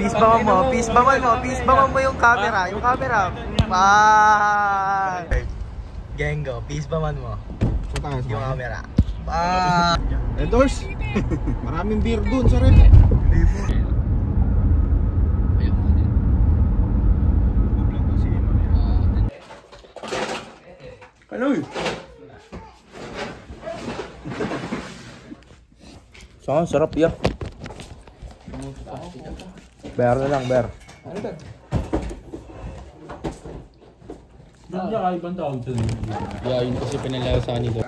Peace baman mo, peace baman mo, peace baman mo yung camera, yung camera. Bye! Gengo, peace baman mo. Yung camera. Bye! Endors! Maraming beer dun sa rep. Ano yun? Sarap yan. Bear na lang, bear. Ano ba? Ba't niya kayo bang tawag ito? Yeah, yun kasi pinalasahan nito.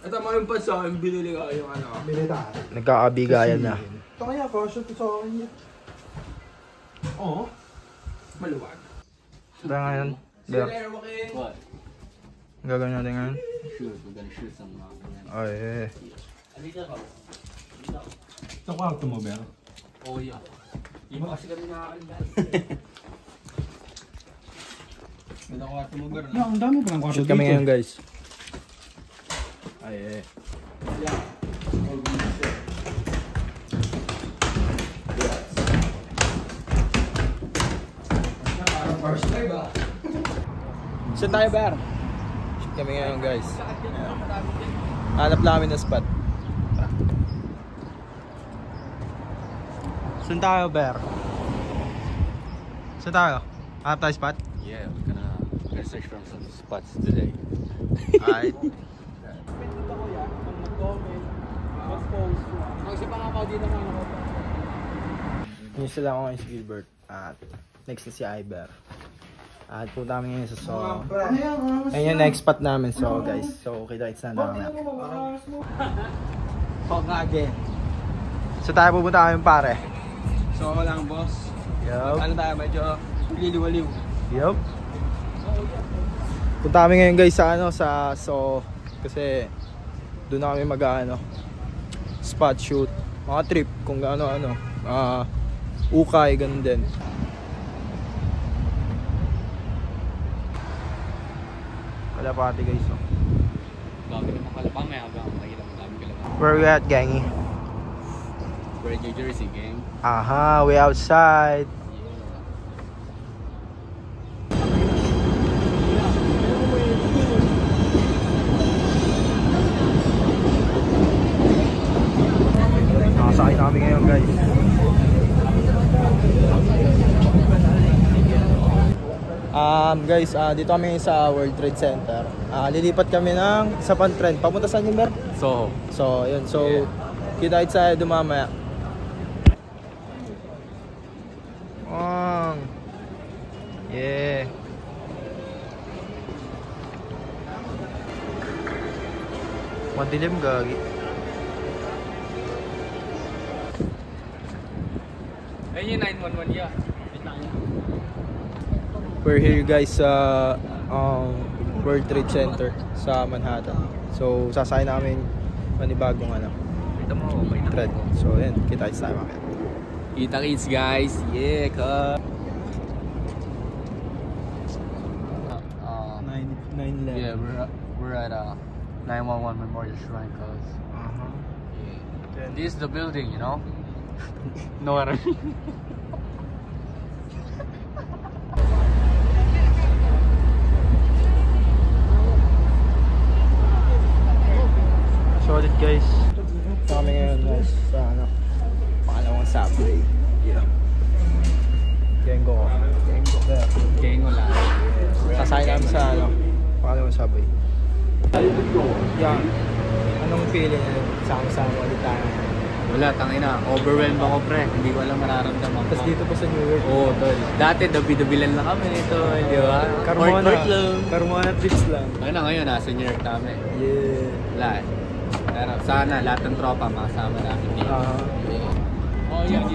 Ito mga yung pa sa akin, binili ka yung ano. Binita. Nagkakabigayan na. Ito kaya, kasya ito sa akin. Oo. Maluwag. Ito ngayon, bear. What? Ang gagawin natin ngayon? Shoot, we're gonna shoot some Ay, eh. Ito kwarto mo, Ber? Oo, yeah. Hindi mo kasi kami nakakalimutan. Ito kwarto mo, Ber? Ang dami pa ng kwarto Shoot kami ngayon, guys. Ay, eh. First live, ah. Saan tayo, bear? Shoot kami ngayon, guys. Hanap namin na spot. Saan tayo, bear? Saan tayo? Hanap tayo spot? Yeah, we're gonna search for some spots today. Alright. Yung sila ako ngayon si Gilbert at next na si Iber. At punta kami ngayon sa ayun yung next spot namin, so guys, so kita-kits na namin. Pagkage. So tayo pupunta kami, pare. So ako lang, boss. Yup. Ano tayo, medyo liliwaliw. Yup. Punta kami ngayon, guys, sa ano, sa kasi doon na kami mag-ano spot shoot, mga trip kung ano ukay, ganun din. Kalapati, guys, oh. Dami naman kalapang, may hanggang makikita mo dami kalapang. Where we at, gangy? We're in New Jersey, gang. Aha, we outside. Nakasakay na kami ngayon, guys. Guys, dito kami sa World Trade Center. Lilipat kami ng sa Trend. Papunta saan yung ber? Soho. So, yun. So, yeah. Kita sa dumamaya. Yeah. Madilim, gagi. Ayun yung 911 ya. We're here, guys, sa World Trade Center sa Manhattan. So, sasakay namin panibagong thread. So, yan. Kita-kits tayo mamaya. Kita-kits, guys. Yeah, ka. 9/11. Yeah, we're at 911 Memorial Shrine, cause yeah. This is the building, you know. Know what I mean? Solid, guys. Kami ngayon, guys, sa pangalawang subway. Yeah. Gengo. Gengo lang. Sasakay namin sa pangalawang subway. Yeah. Anong feeling sama-sama ulit tayo? Wala, tangina. Overwhelmed ako, pre. Hindi ko alam mararamdaman ko. Tapos dito pa sa New York. Oo, tol. Dati, dabi-dabilan lang kami ito, di ba? Carmona trips lang. Ayun na ngayon, nasa New York kami. Yeah. Wala. Pero sana lahat ng tropa makasama namin dito. Oh, yeah.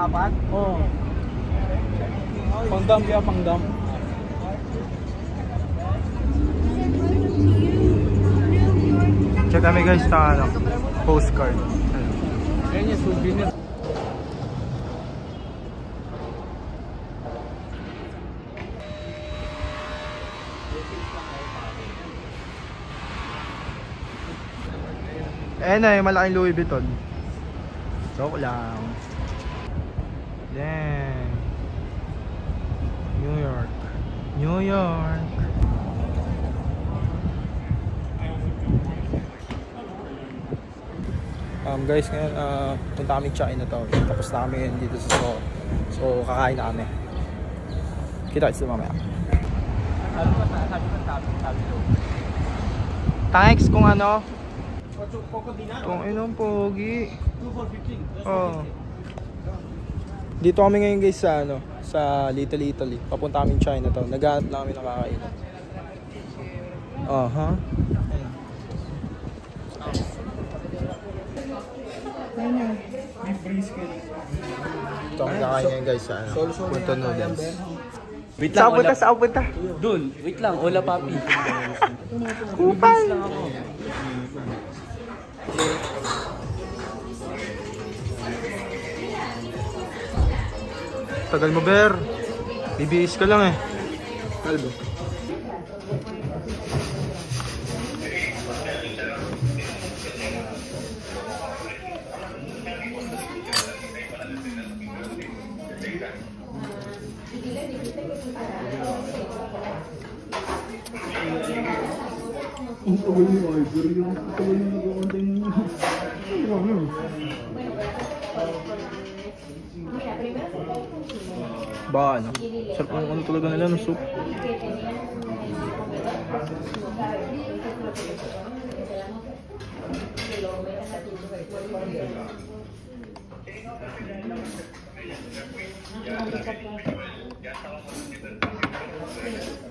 Apat? Oo. Pangdam kaya pangdam. Check kami, guys, sa postcard. Ayun yung souvenir. Eh na, yung malaking Louis Vuitton. Joke lang. Dang. New York. New York. Guys, ngayon punta kami Chinatown. Tapos na kami ngayon dito sa store. So kakain na kami. Kita kita mamaya. Thanks kung ano. Kung anong pogi. Oh. Dito kami ngayon guys sa ano, sa Little Italy. Papunta kami Chinatown. Naghahanap na kami ng kakainan. Aha. Ito ang kakain ngayon guys sa ano, Punto Noodles. Wait lang, Saan punta? Dun, wait lang, hola papi. Kupal! lang ako. Tagal mo, Ber. Bibihis ka lang eh. Kalbo. Ang tagal ni Iver yung tagal na nag-contain mo. Ba ano? Sarap ng ano talaga nila ng soup.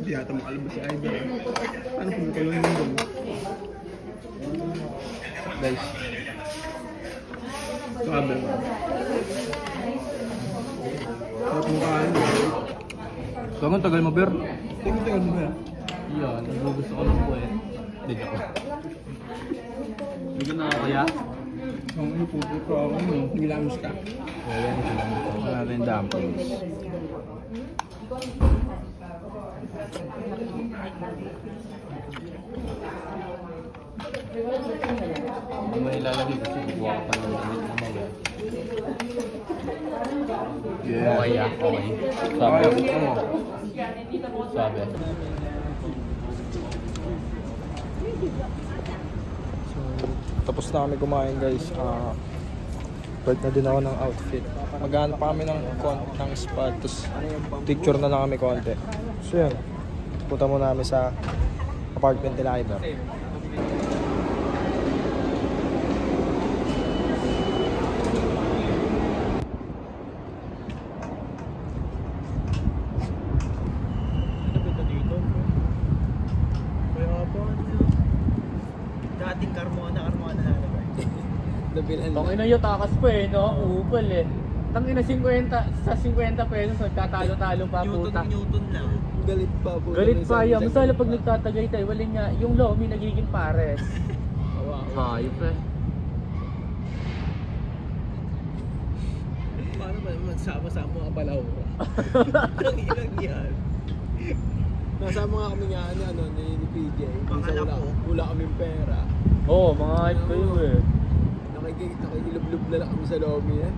Hindi yata makalabas si Iver. Ano kung magkalong yung doon? Guys. Sabi. Sarap mo kain. Ganun tagal mo, Ber. Tingnan mo ba? Yan, nagugusto ko lang po eh. Dito ko. Hindi ko na kaya. Ang ano po ako ano, nilamis ka. Ayan, wala rin dumplings. Hindi mo ilalagay kasi bubuha ka pa ng damit na mga. Yeah. Okay ah, okay. Sabi. Sabi. So, tapos na kami kumain guys. Balik na din ako ng outfit. Maghanap pa kami ng spot. Tapos picture na lang kami konti. So yun. Punta muna kami sa apartment nila Iver. Dating Carmona na Tangina yung takas pa eh, no? Upal eh. Tangina 50, sa 50 pesos nagtatalo-talo pa puta. Newton lang. Galit pa po. Galit pa yan. Masala pag nagtatagay tayo, wala nga, yung lomi nagiging pares. Hayop eh. Paano ba magsama-sama ang balawra? Ang ilang yan. Nasama nga kami nga ni PJ. Wala kaming pera. Oo, mga hype kayo eh. Nakikilub-lub na lang kami sa lobby eh.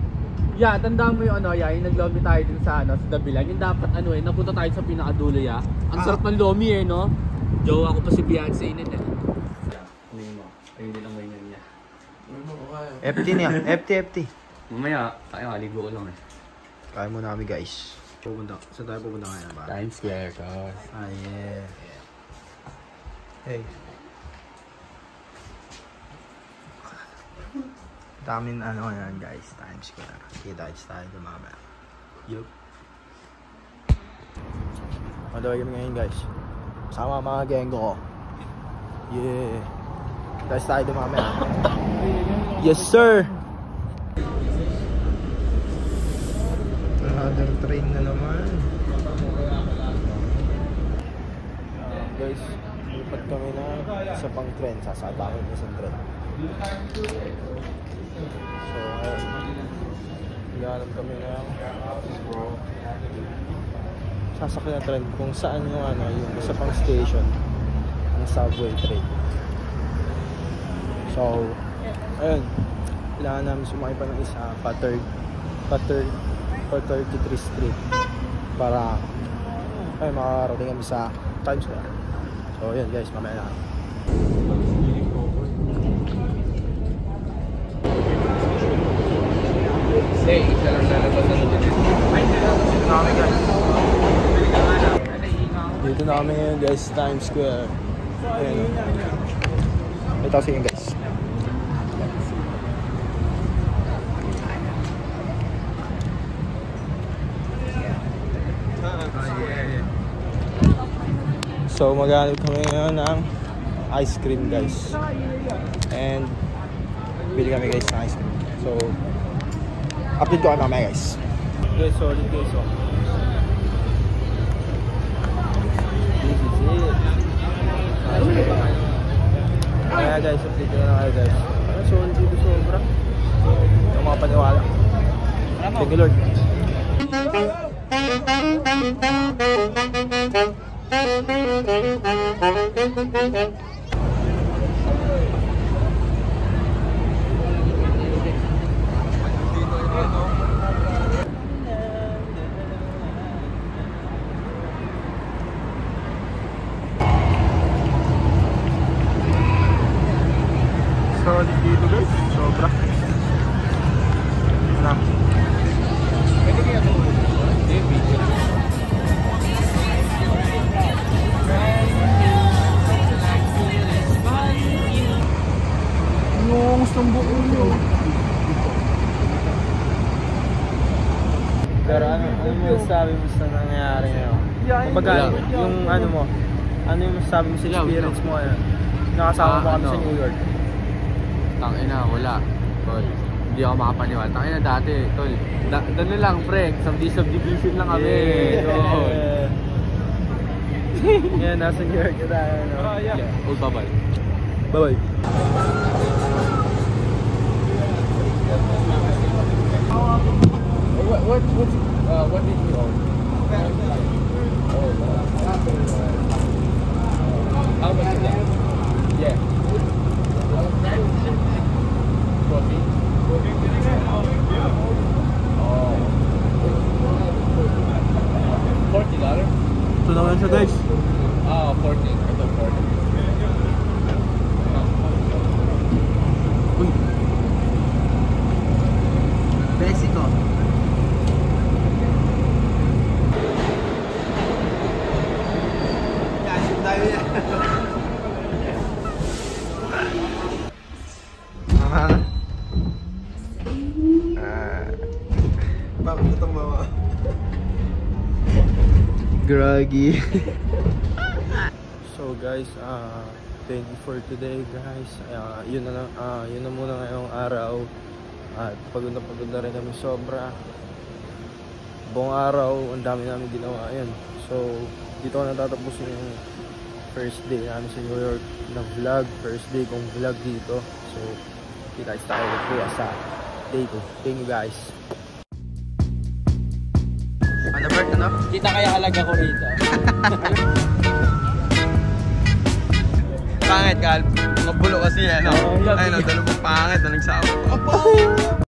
Yeah, tandaan mo yung ano, yung nag-lobby tayo dun sa ano, sa Dabilan. Yung dapat ano eh, napunta tayo sa pinakadulo ya. Ang sarap ng lomi eh, no? Jowa ko pa si Beyonce init eh. Hindi mo, ayun din ang ganyan niya. FT niya, FT. Mamaya, tayo aligo ko lang eh. Kain muna kami guys. Saan tayo pupunta ngayon ba? Times Square, cause. Ah yeah. Hey. Daming ano yan guys, Times Square. Kita-kits tayo dumama. Yup. Madawag kami ngayon guys. Sama mga genggo ko. Yeah. Guys tayo dumama. Yes sir! Another train na naman. Guys, lipat kami na sa pang train. Sasabakit na sa train. So, hinahanap kami ng sasakyan na train kung saan yung ano, yung isa pang station ng subway train. So, ayun, kailangan namin sumakay pa ng isa pa 33 Street para ay makakarating kami sa Times Square. So yun guys, mamaya na. Isa lang lalabas na dito. Dito na kami ngayon guys, Times Square. Ayan. Ito kasi yun guys. So maghanap kami ngayon ng ice cream guys. And bili kami guys ng ice cream. So update ko kayo mamaya guys. Guys, solid guys. Oh. This is it. Kaya guys, update ko na kayo guys. Solid dito sobra. Yung mga paniwala. Thank you Lord. Solid dito guys, sobra. Ano? Pwede kaya ito? Yung gustong buo nyo. Pero ano mo sabi mo sa nangyayari ngayon? Kumbaga, yung ano mo, ano yung masasabi mo sa experience mo ngayon? Nakasama mo kami sa New York. Tangina, wala. Tol, hindi ako makapaniwala. Tangina dati, tol. Doon lang, pre. Subdivision lang kami. Tol. Yan, nasa New York na tayo. No? Yeah. Oh, bye-bye. Bye-bye. What did you order? How much is that? Yeah. Coffee? Oh. $40? Ito na lang siya guys. Ah, 40. Ito 40. Uy. Mexico. Bakit ito mama? Groggy. So guys, thank you for today guys. Yun na muna ngayong araw. At pagod na rin kami sobra. Buong araw, ang dami namin ginawa. Ayan. So, dito ko natatapos yung first day namin sa New York na vlog. First day kong vlog dito. So, kita tayo bukas sa day 2. Thank you guys. Ano Bert, ano? Kita kaya halaga ko rito. Pangit, Cal. Mga bulo kasi, ano? Ayun, dalawang pangit na nagsawa.